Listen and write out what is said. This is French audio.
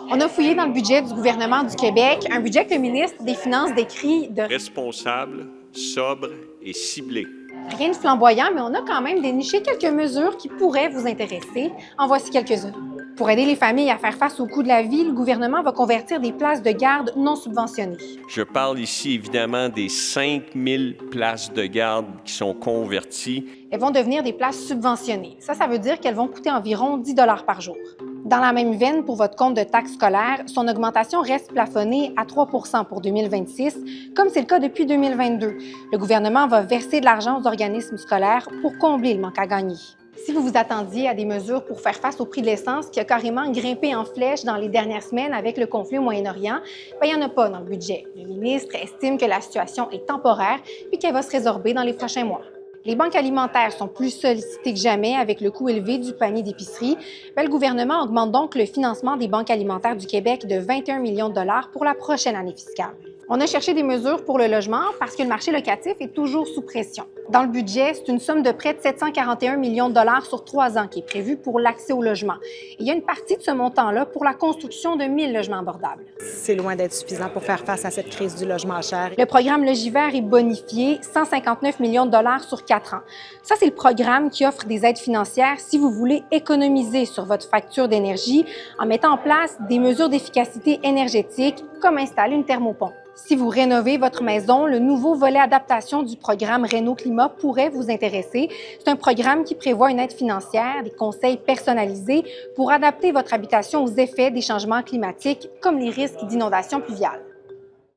On a fouillé dans le budget du gouvernement du Québec, un budget que le ministre des Finances décrit de Responsable, sobre et ciblé. rien de flamboyant, mais on a quand même déniché quelques mesures qui pourraient vous intéresser. En voici quelques-unes. Pour aider les familles à faire face au coût de la vie, le gouvernement va convertir des places de garde non subventionnées. Je parle ici évidemment des 5000 places de garde qui sont converties. Elles vont devenir des places subventionnées. Ça veut dire qu'elles vont coûter environ 10 $ par jour. Dans la même veine, pour votre compte de taxe scolaire, son augmentation reste plafonnée à 3 % pour 2026, comme c'est le cas depuis 2022. Le gouvernement va verser de l'argent aux organismes scolaires pour combler le manque à gagner. Si vous vous attendiez à des mesures pour faire face au prix de l'essence qui a carrément grimpé en flèche dans les dernières semaines avec le conflit au Moyen-Orient, il n'y en a pas dans le budget. Le ministre estime que la situation est temporaire puis qu'elle va se résorber dans les prochains mois. Les banques alimentaires sont plus sollicitées que jamais avec le coût élevé du panier d'épicerie. Le gouvernement augmente donc le financement des banques alimentaires du Québec de 21 millions de dollars pour la prochaine année fiscale. On a cherché des mesures pour le logement parce que le marché locatif est toujours sous pression. Dans le budget, c'est une somme de près de 741 millions de dollars sur 3 ans qui est prévue pour l'accès au logement. Et il y a une partie de ce montant-là pour la construction de 1000 logements abordables. C'est loin d'être suffisant pour faire face à cette crise du logement cher. Le programme Logivert est bonifié 159 millions de dollars sur 4 ans. Ça, c'est le programme qui offre des aides financières si vous voulez économiser sur votre facture d'énergie en mettant en place des mesures d'efficacité énergétique comme installer une thermopompe. Si vous rénovez votre maison, le nouveau volet adaptation du programme Réno Climat pourrait vous intéresser. C'est un programme qui prévoit une aide financière, des conseils personnalisés pour adapter votre habitation aux effets des changements climatiques comme les risques d'inondations pluviales.